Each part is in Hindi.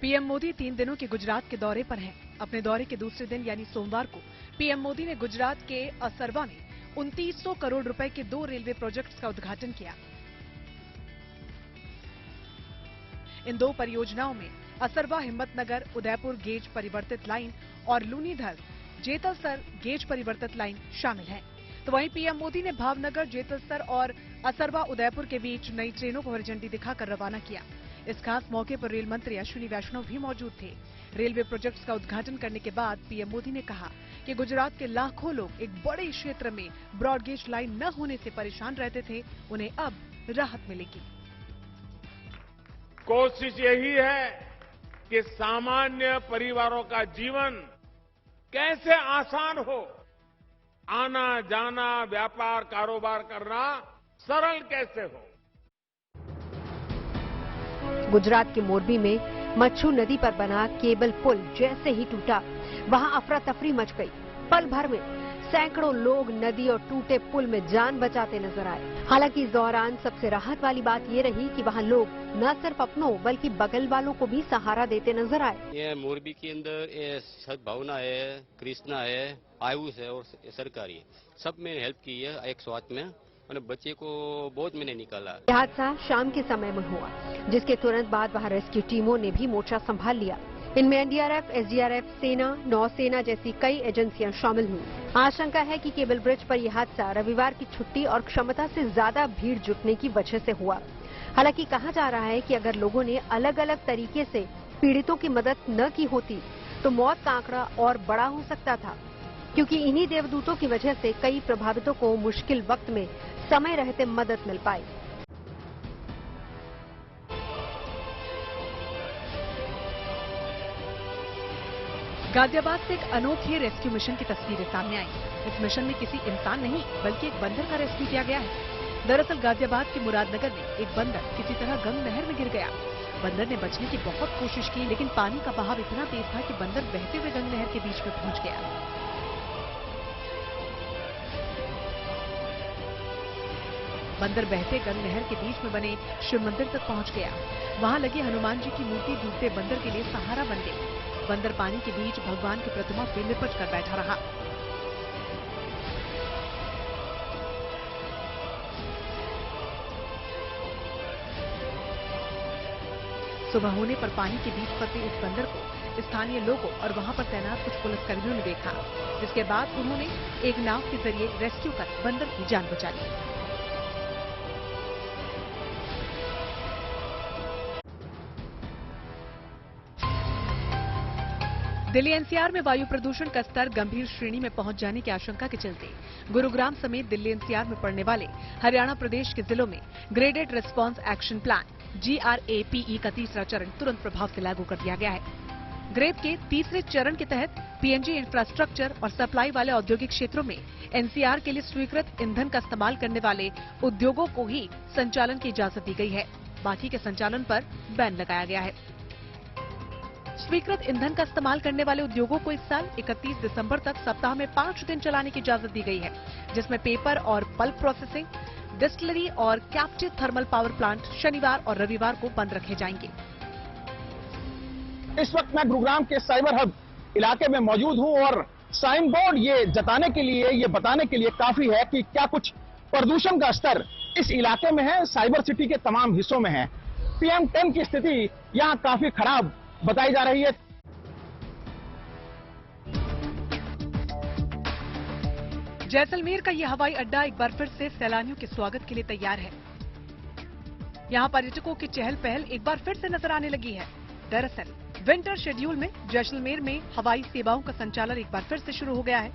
पीएम मोदी 3 दिनों के गुजरात के दौरे पर हैं। अपने दौरे के दूसरे दिन यानी सोमवार को पीएम मोदी ने गुजरात के असरवा में 2900 करोड़ रुपए के 2 रेलवे प्रोजेक्ट्स का उद्घाटन किया। इन 2 परियोजनाओं में असरवा हिम्मतनगर उदयपुर गेज परिवर्तित लाइन और लूनीधर जेतलसर गेज परिवर्तित लाइन शामिल है। तो वहीं पीएम मोदी ने भावनगर जेतलसर और असरवा उदयपुर के बीच नई ट्रेनों को हरी झंडी दिखाकर रवाना किया। इस खास मौके पर रेल मंत्री अश्विनी वैष्णव भी मौजूद थे। रेलवे प्रोजेक्ट्स का उद्घाटन करने के बाद पीएम मोदी ने कहा कि गुजरात के लाखों लोग एक बड़े क्षेत्र में ब्रॉडगेज लाइन न होने से परेशान रहते थे, उन्हें अब राहत मिलेगी। कोशिश यही है कि सामान्य परिवारों का जीवन कैसे आसान हो, आना जाना व्यापार कारोबार करना सरल कैसे हो। गुजरात के मोरबी में मच्छू नदी पर बना केबल पुल जैसे ही टूटा, वहां अफरा तफरी मच गई। पल भर में सैकड़ों लोग नदी और टूटे पुल में जान बचाते नजर आए। हालांकि इस दौरान सबसे राहत वाली बात ये रही कि वहां लोग न सिर्फ अपनों बल्कि बगल वालों को भी सहारा देते नजर आए। ये मोरबी के अंदर सद्भावना है, कृष्णा है, आयुष है और सरकारी है, सब में हेल्प की है 108 में, और बच्चे को बहुत मैंने निकाला। यह हादसा शाम के समय में हुआ, जिसके तुरंत बाद वहां रेस्क्यू टीमों ने भी मोर्चा संभाल लिया। इनमें एनडीआरएफ, एसडीआरएफ, सेना, नौसेना जैसी कई एजेंसियां शामिल हुई। आशंका है कि केबल ब्रिज पर यह हादसा रविवार की छुट्टी और क्षमता से ज्यादा भीड़ जुटने की वजह से हुआ। हालांकि कहा जा रहा है कि अगर लोगों ने अलग अलग तरीके से पीड़ितों की मदद न की होती तो मौत का आंकड़ा और बड़ा हो सकता था, क्योंकि इन्हीं देवदूतों की वजह से कई प्रभावितों को मुश्किल वक्त में समय रहते मदद मिल पाई। गाजियाबाद से एक अनोखी रेस्क्यू मिशन की तस्वीरें सामने आई। इस मिशन में किसी इंसान नहीं बल्कि एक बंदर का रेस्क्यू किया गया है। दरअसल गाजियाबाद के मुरादनगर में एक बंदर किसी तरह गंग नहर में गिर गया। बंदर ने बचने की बहुत कोशिश की, लेकिन पानी का बहाव इतना तेज था कि बंदर बहते हुए गंग नहर के बीच में पहुंच गया। बंदर बहते गंग नहर के बीच में बने शिव मंदिर तक पहुंच गया। वहां लगे हनुमान जी की मूर्ति डूबते बंदर के लिए सहारा बन गई। बंदर पानी के बीच भगवान की प्रतिमा पे लिपट कर बैठा रहा। सुबह होने पर पानी के बीच फंसे इस बंदर को स्थानीय लोगों और वहां पर तैनात कुछ पुलिसकर्मियों ने देखा, जिसके बाद उन्होंने एक नाव के जरिए रेस्क्यू कर बंदर की जान बचा ली। दिल्ली एनसीआर में वायु प्रदूषण का स्तर गंभीर श्रेणी में पहुंच जाने की आशंका के चलते गुरुग्राम समेत दिल्ली एनसीआर में पड़ने वाले हरियाणा प्रदेश के जिलों में graded response action plan GRAPE का तीसरा चरण तुरंत प्रभाव से लागू कर दिया गया है। ग्रेप के तीसरे चरण के तहत पीएनजी इंफ्रास्ट्रक्चर और सप्लाई वाले औद्योगिक क्षेत्रों में एनसीआर के लिए स्वीकृत ईंधन का इस्तेमाल करने वाले उद्योगों को ही संचालन की इजाजत दी गई है। बाकी के संचालन पर बैन लगाया गया है। स्वीकृत ईंधन का इस्तेमाल करने वाले उद्योगों को इस साल 31 दिसंबर तक सप्ताह में 5 दिन चलाने की इजाजत दी गई है, जिसमें पेपर और पल्प प्रोसेसिंग, डिस्टिलरी और कैप्टिव थर्मल पावर प्लांट शनिवार और रविवार को बंद रखे जाएंगे। इस वक्त मैं गुरुग्राम के साइबर हब इलाके में मौजूद हूं और साइन बोर्ड ये जताने के लिए, ये बताने के लिए काफी है कि क्या कुछ प्रदूषण का स्तर इस इलाके में है, साइबर सिटी के तमाम हिस्सों में है। PM10 की स्थिति यहाँ काफी खराब बताई जा रही है। जैसलमेर का यह हवाई अड्डा एक बार फिर से सैलानियों के स्वागत के लिए तैयार है। यहां पर्यटकों की चहल पहल एक बार फिर से नजर आने लगी है। दरअसल विंटर शेड्यूल में जैसलमेर में हवाई सेवाओं का संचालन एक बार फिर से शुरू हो गया है।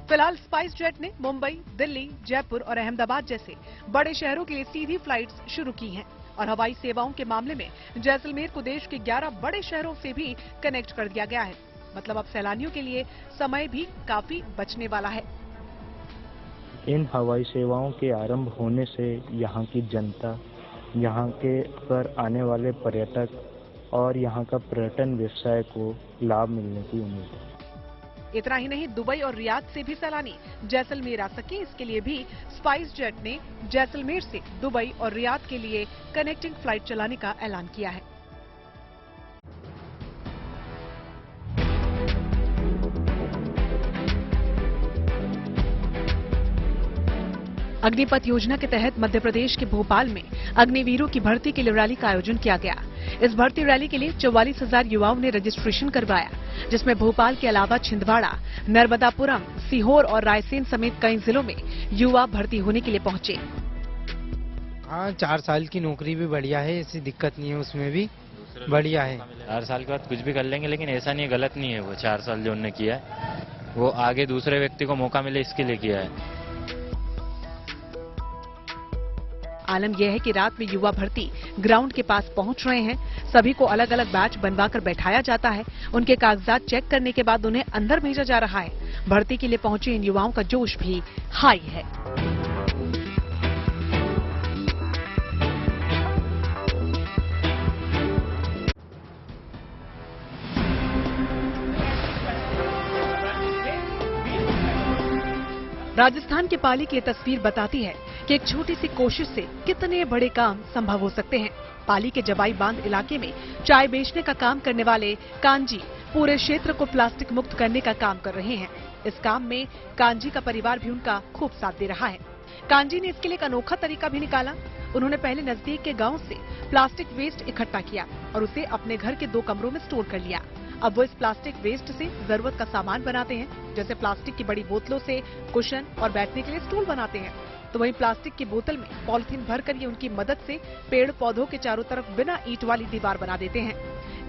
फिलहाल स्पाइस जेट ने मुंबई, दिल्ली, जयपुर और अहमदाबाद जैसे बड़े शहरों के लिए सीधी फ्लाइट्स शुरू की हैं और हवाई सेवाओं के मामले में जैसलमेर को देश के 11 बड़े शहरों से भी कनेक्ट कर दिया गया है। मतलब अब सैलानियों के लिए समय भी काफी बचने वाला है। इन हवाई सेवाओं के आरंभ होने से यहाँ की जनता, यहाँ के पर आने वाले पर्यटक और यहाँ का पर्यटन व्यवसाय को लाभ मिलने की उम्मीद है। इतना ही नहीं, दुबई और रियाद से भी सैलानी जैसलमेर आ सके, इसके लिए भी स्पाइस जेट ने जैसलमेर से दुबई और रियाद के लिए कनेक्टिंग फ्लाइट चलाने का ऐलान किया है। अग्निपथ योजना के तहत मध्य प्रदेश के भोपाल में अग्निवीरों की भर्ती के लिए रैली का आयोजन किया गया। इस भर्ती रैली के लिए 44,000 युवाओं ने रजिस्ट्रेशन करवाया, जिसमें भोपाल के अलावा छिंदवाड़ा, नर्मदापुरम, सीहोर और रायसेन समेत कई जिलों में युवा भर्ती होने के लिए पहुंचे। हाँ, 4 साल की नौकरी भी बढ़िया है, ऐसी दिक्कत नहीं है, उसमें भी बढ़िया है। 4 साल के बाद कुछ भी कर लेंगे, लेकिन ऐसा नहीं है, गलत नहीं है। वो 4 साल जो उन्होंने किया है, वो आगे दूसरे व्यक्ति को मौका मिले इसके लिए किया है। आलम यह है कि रात में युवा भर्ती ग्राउंड के पास पहुंच रहे हैं। सभी को अलग अलग बैच बनवाकर बैठाया जाता है। उनके कागजात चेक करने के बाद उन्हें अंदर भेजा जा रहा है। भर्ती के लिए पहुंचे इन युवाओं का जोश भी हाई है। राजस्थान के पाली की ये तस्वीर बताती है कि एक छोटी सी कोशिश से कितने बड़े काम संभव हो सकते हैं। पाली के जबाई बांध इलाके में चाय बेचने का काम करने वाले कांजी पूरे क्षेत्र को प्लास्टिक मुक्त करने का काम कर रहे हैं। इस काम में कांजी का परिवार भी उनका खूब साथ दे रहा है। कांजी ने इसके लिए एक अनोखा तरीका भी निकाला। उन्होंने पहले नजदीक के गांव से प्लास्टिक वेस्ट इकट्ठा किया और उसे अपने घर के 2 कमरों में स्टोर कर लिया। अब वो इस प्लास्टिक वेस्ट से जरूरत का सामान बनाते हैं, जैसे प्लास्टिक की बड़ी बोतलों से कुशन और बैठने के लिए स्टूल बनाते हैं। तो वहीं प्लास्टिक की बोतल में पॉलिथीन भरकर ये उनकी मदद से पेड़ पौधों के चारों तरफ बिना ईंट वाली दीवार बना देते हैं।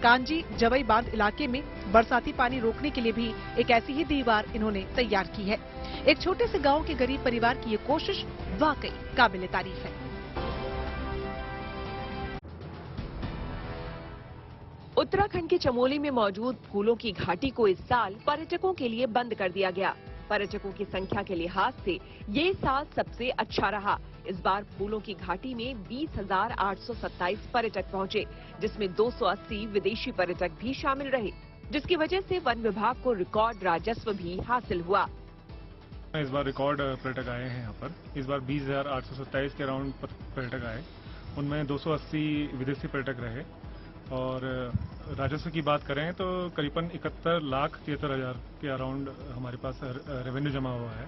कांजी जवई बांध इलाके में बरसाती पानी रोकने के लिए भी एक ऐसी ही दीवार इन्होंने तैयार की है। एक छोटे से गांव के गरीब परिवार की ये कोशिश वाकई काबिले तारीफ है। उत्तराखंड के चमोली में मौजूद फूलों की घाटी को इस साल पर्यटकों के लिए बंद कर दिया गया। पर्यटकों की संख्या के लिहाज से ये साल सबसे अच्छा रहा। इस बार फूलों की घाटी में 20,827 पर्यटक पहुंचे, जिसमें 280 विदेशी पर्यटक भी शामिल रहे, जिसकी वजह से वन विभाग को रिकॉर्ड राजस्व भी हासिल हुआ। इस बार रिकॉर्ड पर्यटक आए हैं यहाँ पर। इस बार 20,827 के अराउंड पर्यटक आए, उनमें 280 विदेशी पर्यटक रहे और राजस्व की बात करें तो करीबन 71,73,000 के अराउंड हमारे पास रेवेन्यू जमा हुआ है।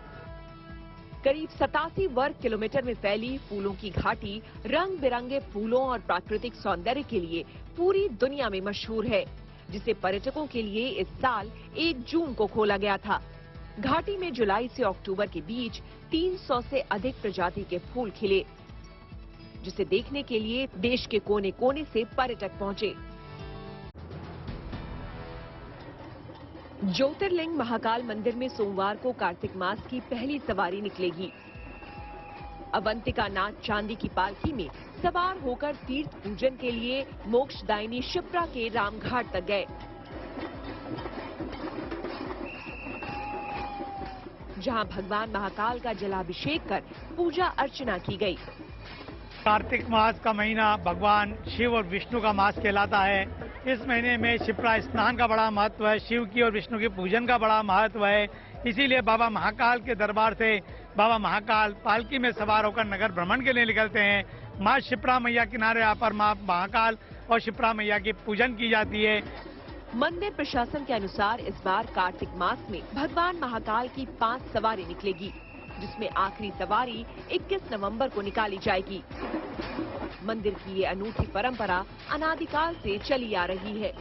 करीब 87 वर्ग किलोमीटर में फैली फूलों की घाटी रंग बिरंगे फूलों और प्राकृतिक सौंदर्य के लिए पूरी दुनिया में मशहूर है, जिसे पर्यटकों के लिए इस साल 1 जून को खोला गया था। घाटी में जुलाई से अक्टूबर के बीच 300 से अधिक प्रजाति के फूल खिले, जिसे देखने के लिए देश के कोने कोने से पर्यटक पहुंचे। ज्योतिर्लिंग महाकाल मंदिर में सोमवार को कार्तिक मास की पहली सवारी निकलेगी। अवंतिका नाथ चांदी की पालकी में सवार होकर तीर्थ पूजन के लिए मोक्षदायिनी शिप्रा के रामघाट तक गए, जहां भगवान महाकाल का जलाभिषेक कर पूजा अर्चना की गई। कार्तिक मास का महीना भगवान शिव और विष्णु का मास कहलाता है। इस महीने में शिप्रा स्नान का बड़ा महत्व है, शिव की और विष्णु के पूजन का बड़ा महत्व है। इसीलिए बाबा महाकाल के दरबार से बाबा महाकाल पालकी में सवार होकर नगर भ्रमण के लिए निकलते हैं। मां शिप्रा मैया किनारे यहाँ पर मां महाकाल और शिप्रा मैया की पूजन की जाती है। मंदिर प्रशासन के अनुसार इस बार कार्तिक मास में भगवान महाकाल की 5 सवारी निकलेगी, जिसमें आखिरी सवारी 21 नवंबर को निकाली जाएगी। मंदिर की ये अनूठी परंपरा अनादिकाल से चली आ रही है।